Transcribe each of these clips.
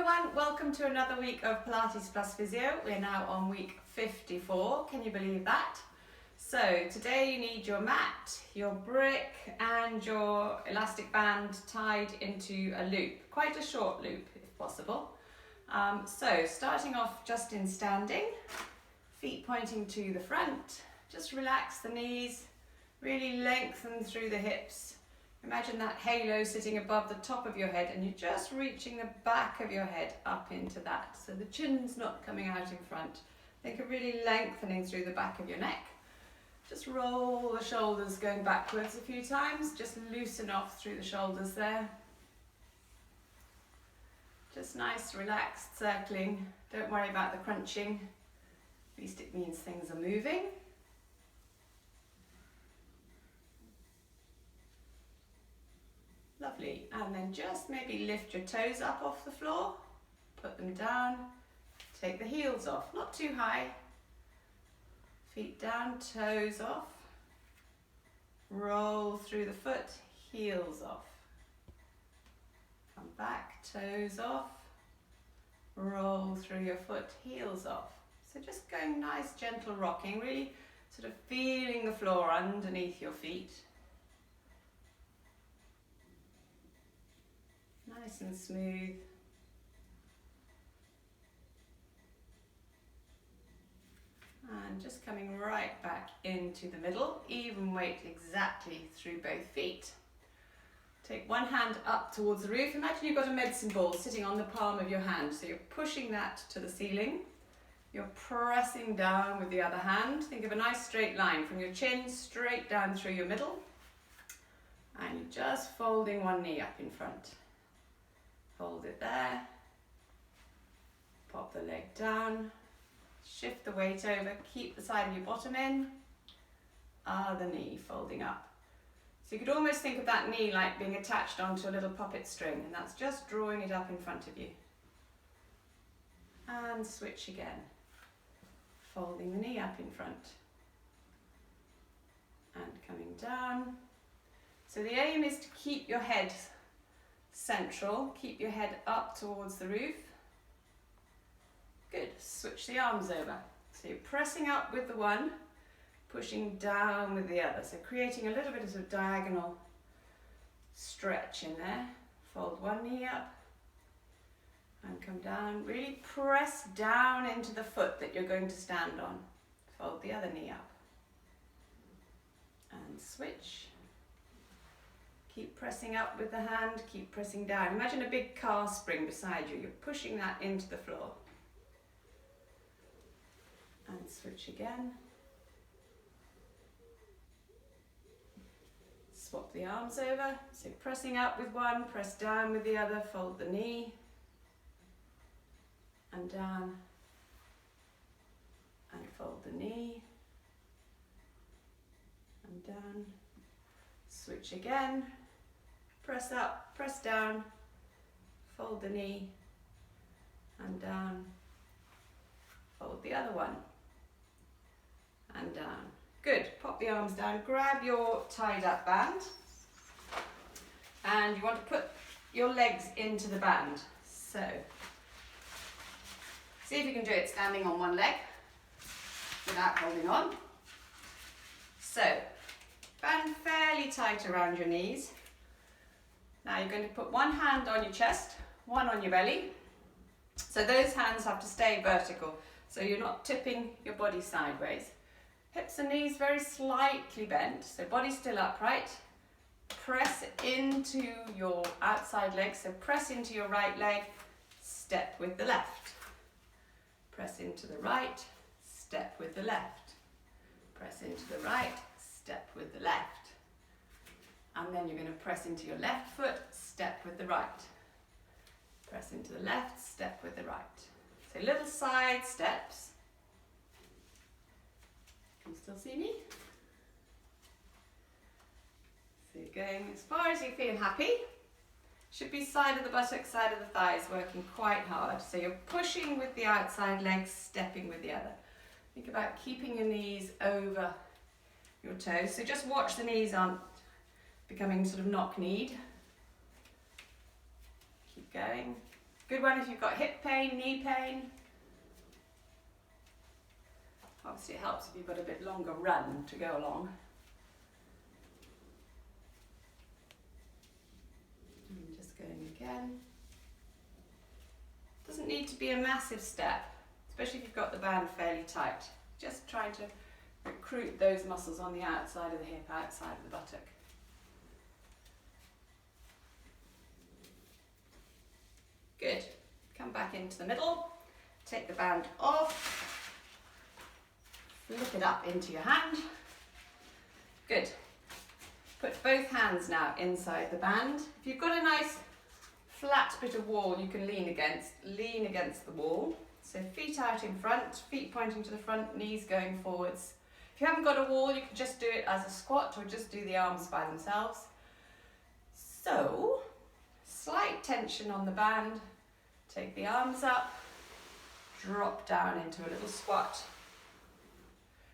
everyone, welcome to another week of Pilates plus Physio. We're now on week 54, can you believe that? So today you need your mat, your brick and your elastic band tied into a loop, quite a short loop if possible. So starting off just in standing, feet pointing to the front, just relax the knees, really lengthen through the hips. Imagine that halo sitting above the top of your head and you're just reaching the back of your head up into that. So the chin's not coming out in front. Think of really lengthening through the back of your neck. Just roll the shoulders going backwards a few times. Just loosen off through the shoulders there. Just nice, relaxed circling. Don't worry about the crunching. At least it means things are moving. Lovely, and then just maybe lift your toes up off the floor, put them down, take the heels off, not too high, feet down, toes off, roll through the foot, heels off, come back, toes off, roll through your foot, heels off. So just going nice gentle rocking, really sort of feeling the floor underneath your feet. Nice and smooth. And just coming right back into the middle, even weight exactly through both feet. Take one hand up towards the roof. Imagine you've got a medicine ball sitting on the palm of your hand. So you're pushing that to the ceiling. You're pressing down with the other hand. Think of a nice straight line from your chin straight down through your middle. And you're just folding one knee up in front. Hold it there, pop the leg down, shift the weight over, keep the side of your bottom in, other knee folding up. So you could almost think of that knee like being attached onto a little puppet string, and that's just drawing it up in front of you. And switch again, folding the knee up in front and coming down. So the aim is to keep your head central, keep your head up towards the roof. Good, switch the arms over. So you're pressing up with the one, pushing down with the other. So creating a little bit of a diagonal stretch in there. Fold one knee up and come down. Really press down into the foot that you're going to stand on. Fold the other knee up and switch. Keep pressing up with the hand, keep pressing down. Imagine a big car spring beside you. You're pushing that into the floor. And switch again. Swap the arms over. So pressing up with one, press down with the other, fold the knee. And down. And fold the knee. And down. Switch again. Press up, press down, fold the knee, and down, fold the other one, and down. Good, pop the arms down, grab your tied up band, and you want to put your legs into the band. So, see if you can do it standing on one leg, without holding on. So, band fairly tight around your knees. Now you're going to put one hand on your chest, one on your belly. So those hands have to stay vertical, so you're not tipping your body sideways. Hips and knees very slightly bent, so body still upright. Press into your outside leg, so press into your right leg, step with the left. Press into the right, step with the left. Press into the right, step with the left. And then you're going to press into your left foot, step with the right. Press into the left, step with the right. So little side steps. Can you still see me? So you're going as far as you feel happy. Should be side of the buttocks, side of the thighs, working quite hard. So you're pushing with the outside legs, stepping with the other. Think about keeping your knees over your toes. So just watch the knees aren't becoming sort of knock-kneed. Keep going. Good one if you've got hip pain, knee pain. Obviously it helps if you've got a bit longer run to go along. And just going again. Doesn't need to be a massive step, especially if you've got the band fairly tight. Just trying to recruit those muscles on the outside of the hip, outside of the buttock. Good. Come back into the middle, take the band off, flip it up into your hand. Good. Put both hands now inside the band. If you've got a nice flat bit of wall you can lean against the wall. So feet out in front, feet pointing to the front, knees going forwards. If you haven't got a wall, you can just do it as a squat or just do the arms by themselves. So, slight tension on the band, take the arms up, drop down into a little squat.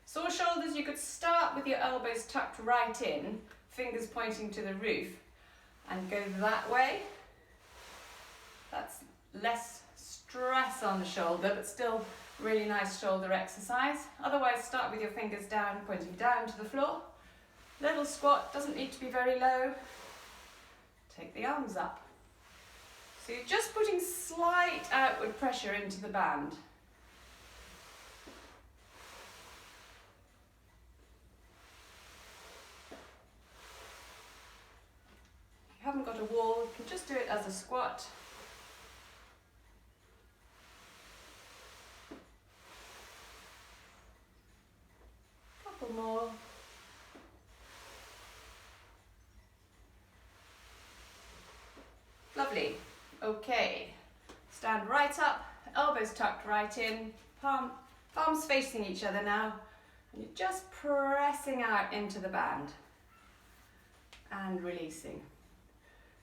Sore shoulders, you could start with your elbows tucked right in, fingers pointing to the roof, and go that way. That's less stress on the shoulder, but still really nice shoulder exercise. Otherwise, start with your fingers down, pointing down to the floor. Little squat, doesn't need to be very low. Take the arms up. So you're just putting slight outward pressure into the band. If you haven't got a wall, you can just do it as a squat. Couple more. Lovely. Okay. Stand right up, elbows tucked right in, palms facing each other now, and you're just pressing out into the band and releasing.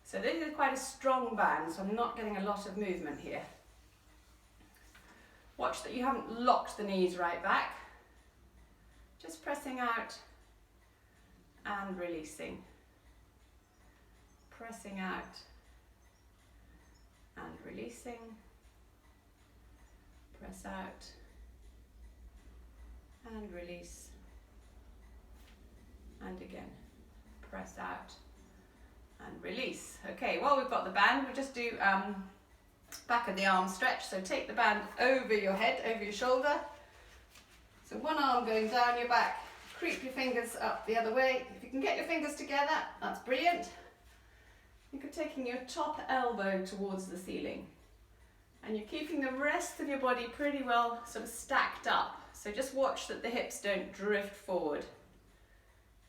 So this is quite a strong band, so I'm not getting a lot of movement here. Watch that you haven't locked the knees right back. Just pressing out and releasing. Pressing out and releasing. Press out and release. And again, press out and release. Okay, while we've got the band, we'll just do back of the arm stretch. So take the band over your head, over your shoulder. So one arm going down your back, creep your fingers up the other way. If you can get your fingers together, that's brilliant. You're taking your top elbow towards the ceiling. And you're keeping the rest of your body pretty well sort of stacked up. So just watch that the hips don't drift forward.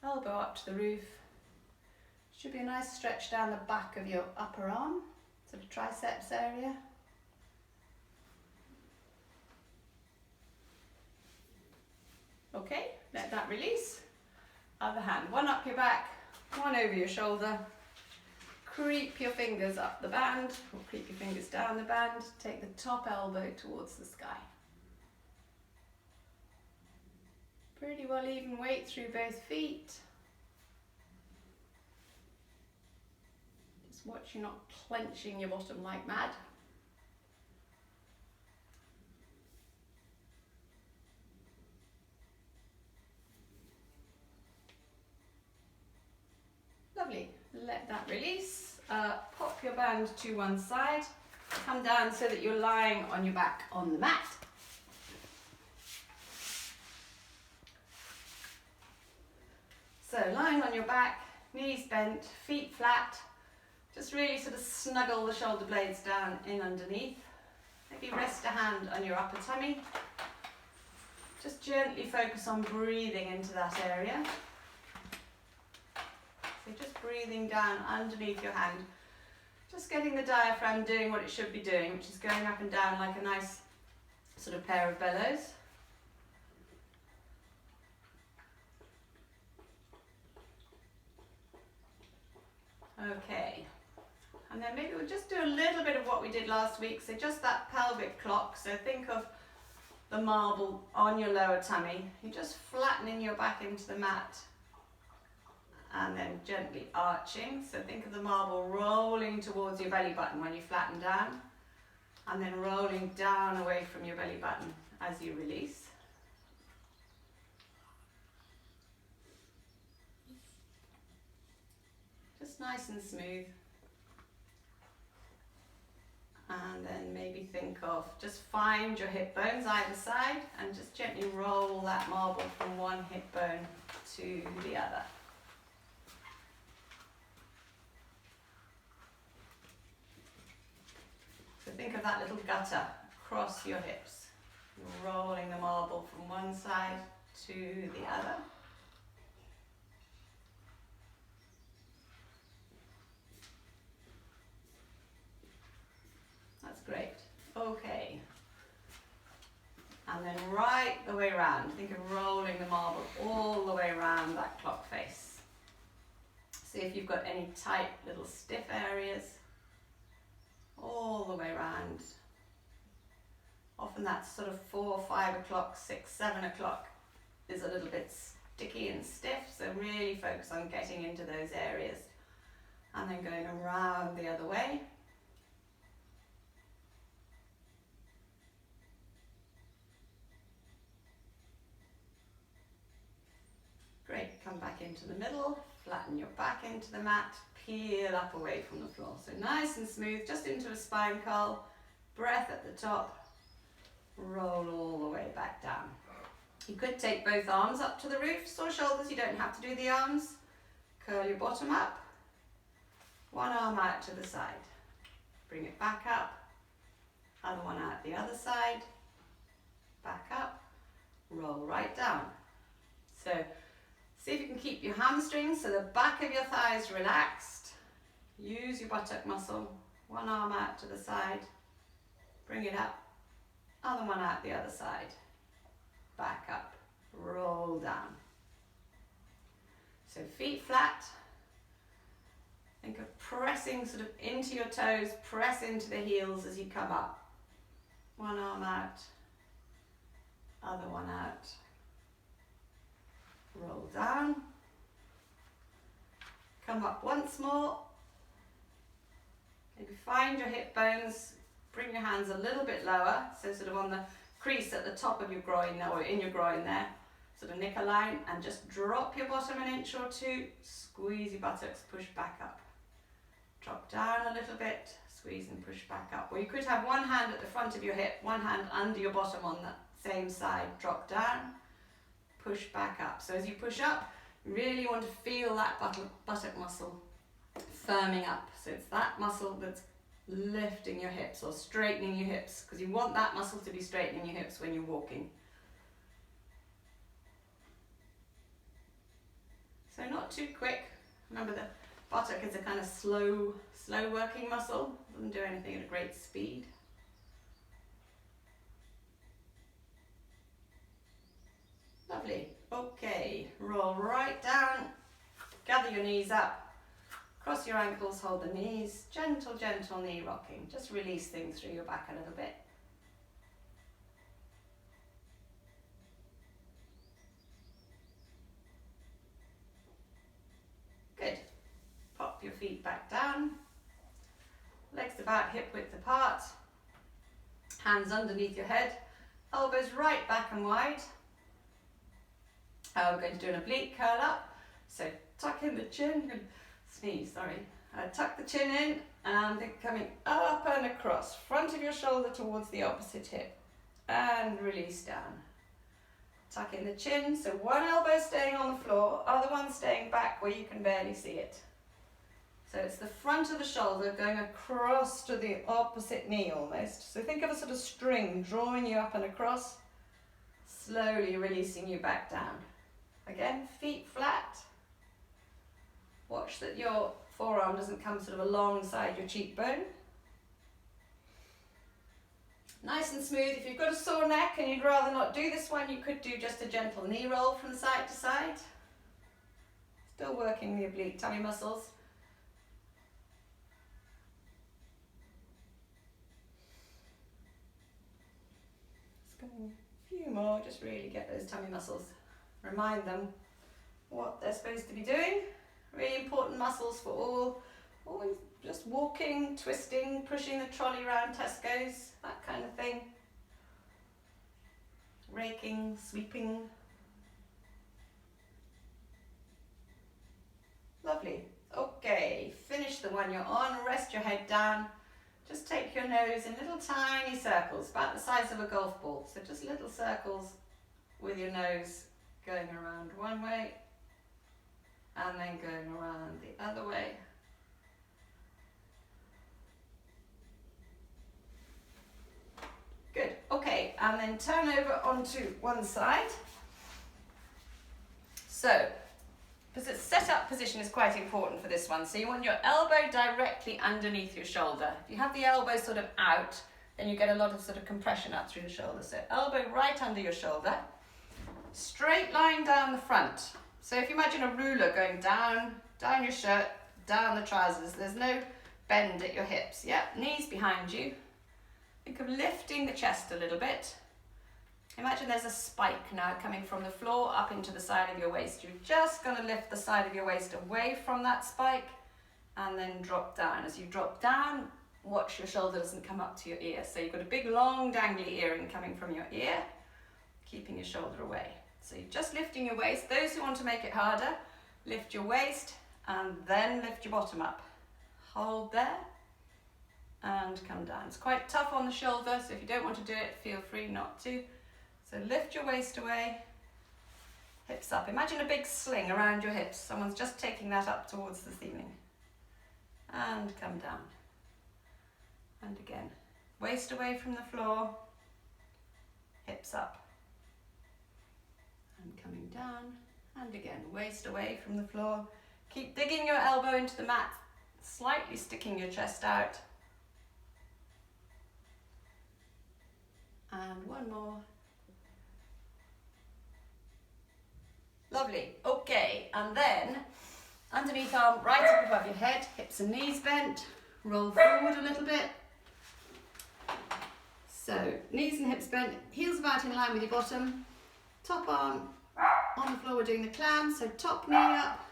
Elbow up to the roof. Should be a nice stretch down the back of your upper arm, sort of triceps area. Okay, let that release. Other hand, one up your back, one over your shoulder. Creep your fingers up the band, or creep your fingers down the band. Take the top elbow towards the sky. Pretty well even weight through both feet. Just watch you're not clenching your bottom like mad. Lovely. Let that release. Pop your band to one side. Come down so that you're lying on your back on the mat. So lying on your back, knees bent, feet flat. Just really sort of snuggle the shoulder blades down in underneath. Maybe rest a hand on your upper tummy. Just gently focus on breathing into that area. So just breathing down underneath your hand. Just getting the diaphragm doing what it should be doing, which is going up and down like a nice sort of pair of bellows. Okay. And then maybe we'll just do a little bit of what we did last week. So just that pelvic clock. So think of the marble on your lower tummy. You're just flattening your back into the mat. And then gently arching. So think of the marble rolling towards your belly button when you flatten down. And then rolling down away from your belly button as you release. Just nice and smooth. And then maybe think of, just find your hip bones either side and just gently roll that marble from one hip bone to the other. So think of that little gutter across your hips, rolling the marble from one side to the other. That's great. Okay. And then right the way around. Think of rolling the marble all the way around that clock face. See if you've got any tight little stiff areas. All the way around. Often that's sort of 4, 5 o'clock, 6, 7 o'clock is a little bit sticky and stiff. So really focus on getting into those areas. And then going around the other way. Great, come back into the middle, flatten your back into the mat, peel up away from the floor. So nice and smooth, just into a spine curl, breath at the top, roll all the way back down. You could take both arms up to the roofs or shoulders, you don't have to do the arms. Curl your bottom up, one arm out to the side. Bring it back up, other one out the other side, back up, roll right down. So see if you can keep your hamstrings so the back of your thighs relaxed. Use your buttock muscle. One arm out to the side. Bring it up. Other one out the other side. Back up. Roll down. So feet flat. Think of pressing sort of into your toes. Press into the heels as you come up. One arm out. Other one out. Roll down, come up once more, maybe find your hip bones, bring your hands a little bit lower, so sort of on the crease at the top of your groin or in your groin there, sort of nick a line, and just drop your bottom an inch or two, squeeze your buttocks, push back up. Drop down a little bit, squeeze and push back up. Or you could have one hand at the front of your hip, one hand under your bottom on the same side, drop down, push back up. So as you push up, you really want to feel that buttock muscle firming up. So it's that muscle that's lifting your hips or straightening your hips, because you want that muscle to be straightening your hips when you're walking. So not too quick. Remember, the buttock is a kind of slow working muscle. Doesn't do anything at a great speed. Lovely. Okay, roll right down, gather your knees up, cross your ankles, hold the knees, gentle, gentle knee rocking. Just release things through your back a little bit. Good. Pop your feet back down, legs about hip width apart, hands underneath your head, elbows right back and wide. We're going to do an oblique curl up, so tuck in the chin, sneeze, sorry. Tuck the chin in and then coming up and across, front of your shoulder towards the opposite hip, and release down. Tuck in the chin, so one elbow staying on the floor, other one staying back where you can barely see it. So it's the front of the shoulder going across to the opposite knee almost. So think of a sort of string drawing you up and across, slowly releasing you back down. Again, feet flat. Watch that your forearm doesn't come sort of alongside your cheekbone. Nice and smooth. If you've got a sore neck and you'd rather not do this one, you could do just a gentle knee roll from side to side. Still working the oblique tummy muscles. Just going a few more, just really get those tummy muscles. Remind them what they're supposed to be doing. Really important muscles for all Always just walking, twisting, pushing the trolley around Tesco's, that kind of thing. Raking, sweeping. Lovely. Okay, finish the one you're on, rest your head down. Just take your nose in little tiny circles, about the size of a golf ball. So just little circles with your nose going around one way and then going around the other way. Good, okay, and then turn over onto one side. So, set up position is quite important for this one. So you want your elbow directly underneath your shoulder. If you have the elbow sort of out, then you get a lot of sort of compression up through the shoulder. So elbow right under your shoulder, straight line down the front. So if you imagine a ruler going down your shirt, down the trousers, there's no bend at your hips. Yep, knees behind you. Think of lifting the chest a little bit. Imagine there's a spike now coming from the floor up into the side of your waist. You're just going to lift the side of your waist away from that spike and then drop down. As you drop down, watch your shoulder doesn't come up to your ear. So you've got a big long dangly earring coming from your ear, keeping your shoulder away. So you're just lifting your waist. Those who want to make it harder, lift your waist and then lift your bottom up. Hold there and come down. It's quite tough on the shoulder, so if you don't want to do it, feel free not to. So lift your waist away, hips up. Imagine a big sling around your hips. Someone's just taking that up towards the ceiling. And come down. And again, waist away from the floor, hips up. And coming down, and again, waist away from the floor. Keep digging your elbow into the mat, slightly sticking your chest out. And one more. Lovely, okay, and then underneath arm right up above your head, hips and knees bent, roll forward a little bit. So knees and hips bent, heels about in line with your bottom, top arm on the floor, we're doing the clam, so top knee up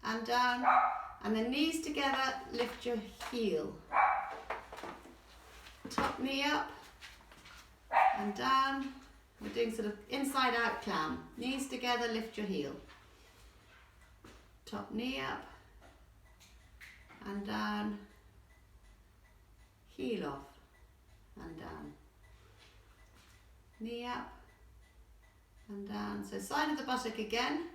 and down, and then knees together, lift your heel. Top knee up and down. We're doing sort of inside out clam. Knees together, lift your heel. Top knee up and down. Heel off and down. Knee up and down. So side of the buttock again.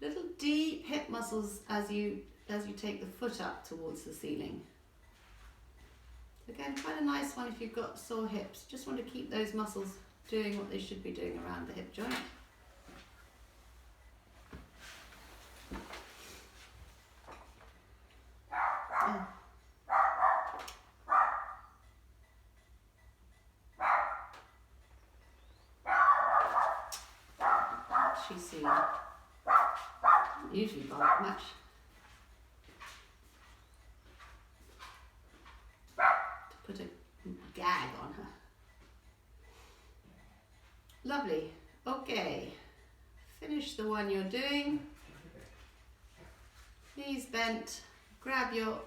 Little deep hip muscles as you take the foot up towards the ceiling. Again, quite a nice one if you've got sore hips. Just want to keep those muscles doing what they should be doing around the hip joint. Oh. She's seen. Usually bark much. To put a gag on her. Lovely. Okay. Finish the one you're doing. Knees bent. Grab your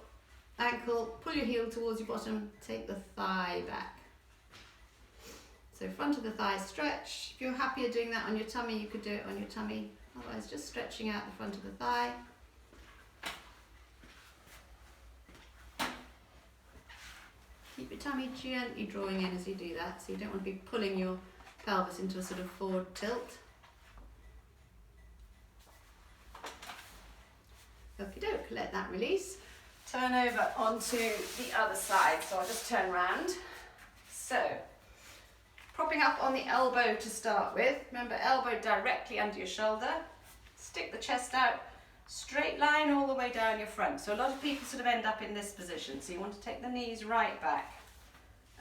ankle, pull your heel towards your bottom, take the thigh back. So front of the thigh stretch. If you're happier doing that on your tummy, you could do it on your tummy. Otherwise, just stretching out the front of the thigh. Keep your tummy gently drawing in as you do that, so you don't want to be pulling your pelvis into a sort of forward tilt. Okie doke, let that release. Turn over onto the other side, so I'll just turn round. So, propping up on the elbow to start with. Remember, elbow directly under your shoulder. Stick the chest out, straight line all the way down your front. So a lot of people sort of end up in this position. So you want to take the knees right back.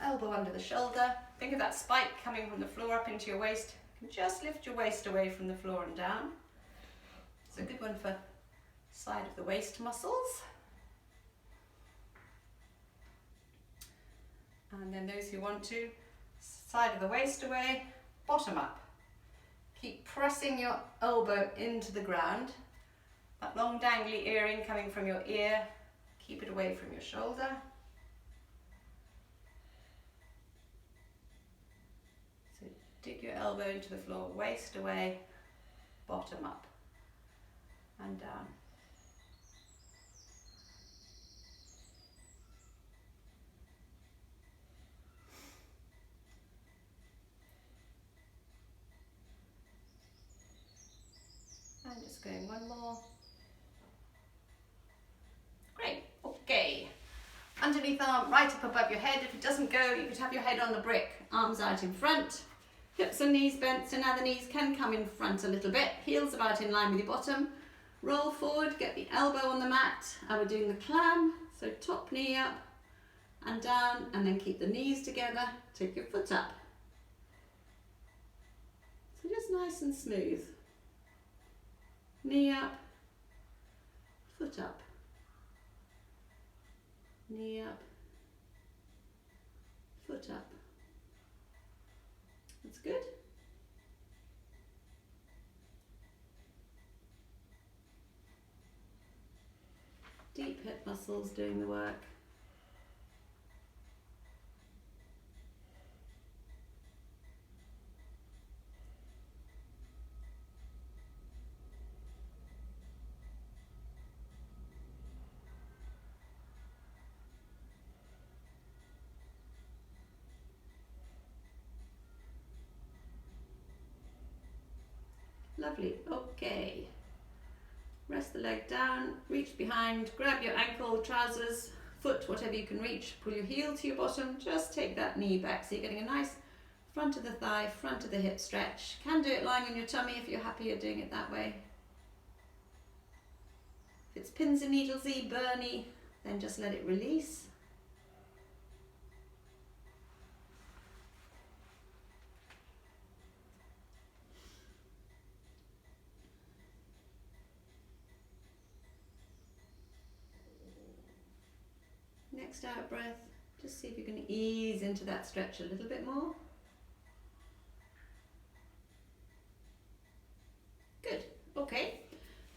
Elbow under the shoulder. Think of that spike coming from the floor up into your waist. You can just lift your waist away from the floor and down. It's a good one for side of the waist muscles. And then those who want to, side of the waist away, bottom up. Keep pressing your elbow into the ground. That long dangly earring coming from your ear, Keep it away from your shoulder. So dig your elbow into the floor, waist away, bottom up and down. And just going one more. Great, okay. Underneath arm, right up above your head. If it doesn't go, you could have your head on the brick, arms out in front, hips and knees bent, so now the knees can come in front a little bit, heels about in line with your bottom. Roll forward, get the elbow on the mat, and we're doing the clam, so top knee up and down, and then keep the knees together, take your foot up. So just nice and smooth. Knee up, foot up, knee up, foot up. That's good. Deep hip muscles doing the work. Lovely, okay. Rest the leg down, reach behind, grab your ankle, trousers, foot, whatever you can reach, pull your heel to your bottom, just take that knee back so you're getting a nice front of the thigh, front of the hip stretch. Can do it lying on your tummy if you're happier doing it that way. If it's pins and needles-y, burny, then just let it release. Next out breath, just see if you can ease into that stretch a little bit more. Good, okay.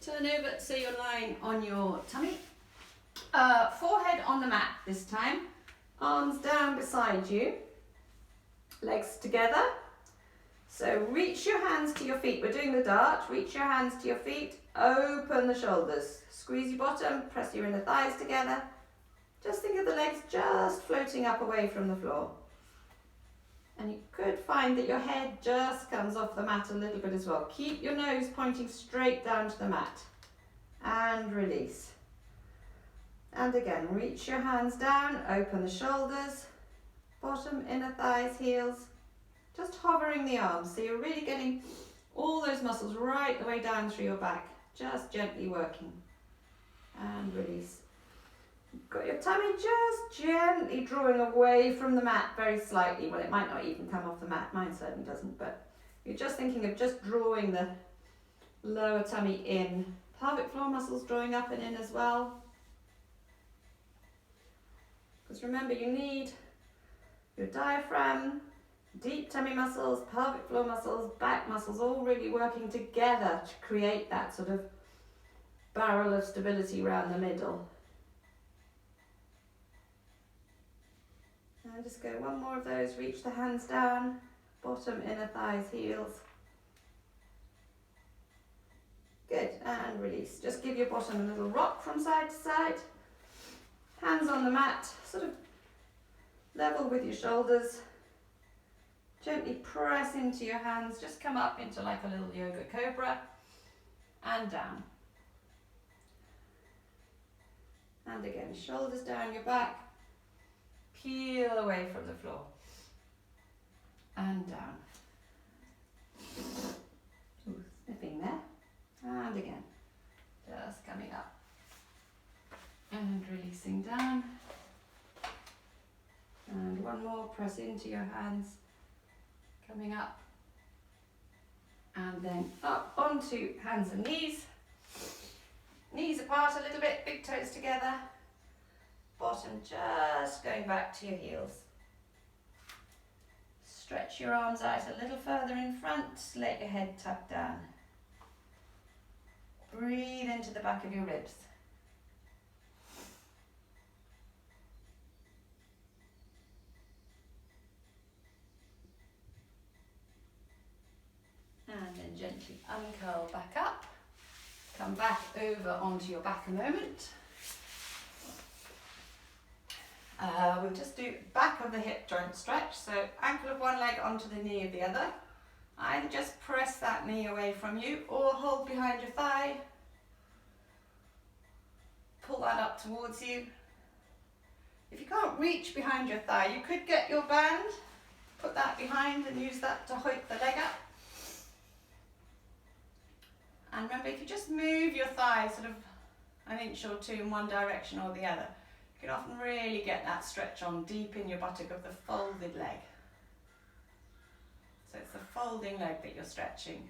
Turn over so you're lying on your tummy. Forehead on the mat this time. Arms down beside you. Legs together. So reach your hands to your feet. We're doing the dart. Reach your hands to your feet. Open the shoulders. Squeeze your bottom. Press your inner thighs together. Just think of the legs just floating up away from the floor. And you could find that your head just comes off the mat a little bit as well. Keep your nose pointing straight down to the mat. And release. And again, reach your hands down, open the shoulders, bottom, inner thighs, heels. Just hovering the arms, so you're really getting all those muscles right the way down through your back. Just gently working. And release. Got your tummy just gently drawing away from the mat very slightly. Well, it might not even come off the mat. Mine certainly doesn't, but you're just thinking of just drawing the lower tummy in. Pelvic floor muscles drawing up and in as well. Because remember, you need your diaphragm, deep tummy muscles, pelvic floor muscles, back muscles, all really working together to create that sort of barrel of stability around the middle. And just go one more of those, reach the hands down, bottom, inner thighs, heels. Good, and release. Just give your bottom a little rock from side to side. Hands on the mat, sort of level with your shoulders. Gently press into your hands, just come up into like a little yoga cobra and down. And again, shoulders down your back. Peel away from the floor and down. Ooh, sniffing there. And again, just coming up and releasing down. And one more, press into your hands, coming up and then up onto hands and knees. Knees apart a little bit, big toes together. Bottom just going back to your heels. Stretch your arms out a little further in front, let your head tuck down. Breathe into the back of your ribs. gently uncurl back up. Come back over onto your back a moment. We'll just do back of the hip joint stretch. So ankle of one leg onto the knee of the other. Either just press that knee away from you or hold behind your thigh. Pull that up towards you. If you can't reach behind your thigh, you could get your band, put that behind and use that to hoik the leg up. And remember, if you just move your thigh sort of an inch or two in one direction or the other, you can often really get that stretch on deep in your buttock of the folded leg. So it's the folding leg that you're stretching.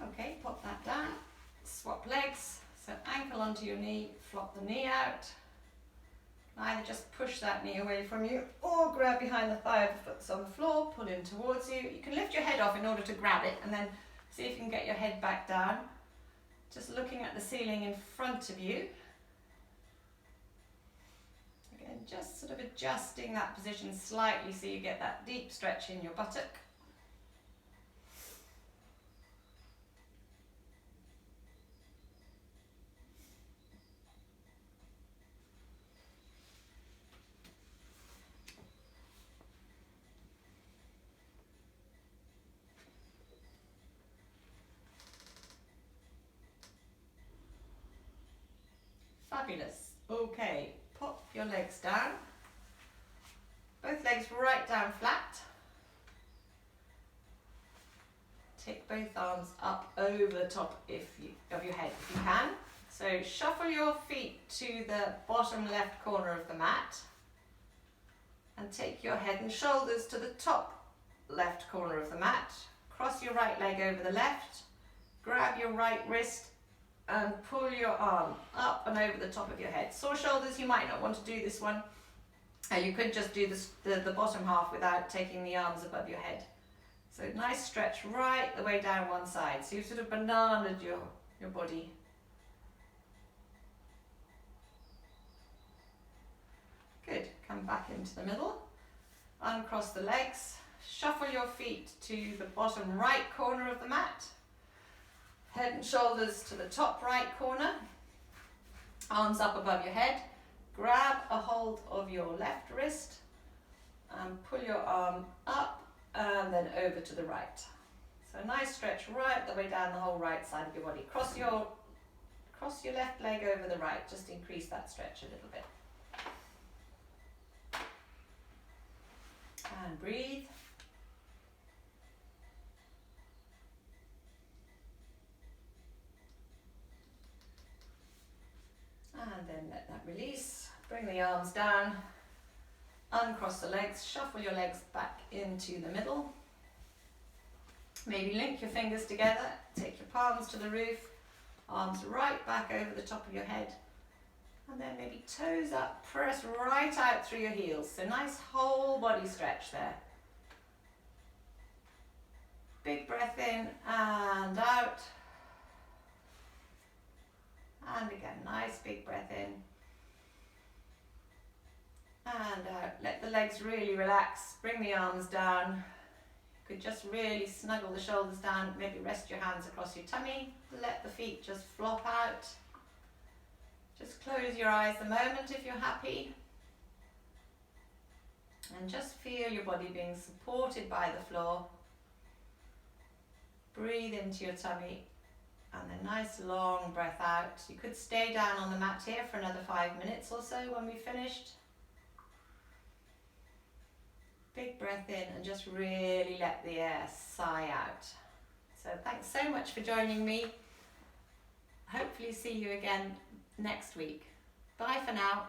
Okay, pop that down, swap legs, so ankle onto your knee, flop the knee out. Either just push that knee away from you or grab behind the thigh of the foot that's on the floor, pull in towards you. You can lift your head off in order to grab it and then see if you can get your head back down. Just looking at the ceiling in front of you. Again, just sort of adjusting that position slightly so you get that deep stretch in your buttock. Fabulous. Okay, pop your legs down. Both legs right down flat. Take both arms up over the top of your head if you can. So shuffle your feet to the bottom left corner of the mat. And take your head and shoulders to the top left corner of the mat. Cross your right leg over the left. Grab your right wrist and pull your arm up and over the top of your head. Sore shoulders, you might not want to do this one. You could just do the bottom half without taking the arms above your head. So nice stretch right the way down one side. So you've sort of bananaed your body. Good, come back into the middle. Uncross the legs. Shuffle your feet to the bottom right corner of the mat. Head and shoulders to the top right corner, arms up above your head. Grab a hold of your left wrist and pull your arm up and then over to the right. So a nice stretch right the way down the whole right side of your body. Cross your left leg over the right, just increase that stretch a little bit. And breathe. And then let that release. Bring the arms down, uncross the legs, shuffle your legs back into the middle. Maybe link your fingers together, take your palms to the roof, arms right back over the top of your head. And then maybe toes up, press right out through your heels. So nice whole body stretch there. Big breath in and out. And again, nice big breath in. And out. Let the legs really relax. Bring the arms down. You could just really snuggle the shoulders down. Maybe rest your hands across your tummy. Let the feet just flop out. Just close your eyes a moment if you're happy. And just feel your body being supported by the floor. Breathe into your tummy. And a nice long breath out. You could stay down on the mat here for another 5 minutes or so when we've finished. Big breath in and just really let the air sigh out. So thanks so much for joining me. Hopefully see you again next week. Bye for now.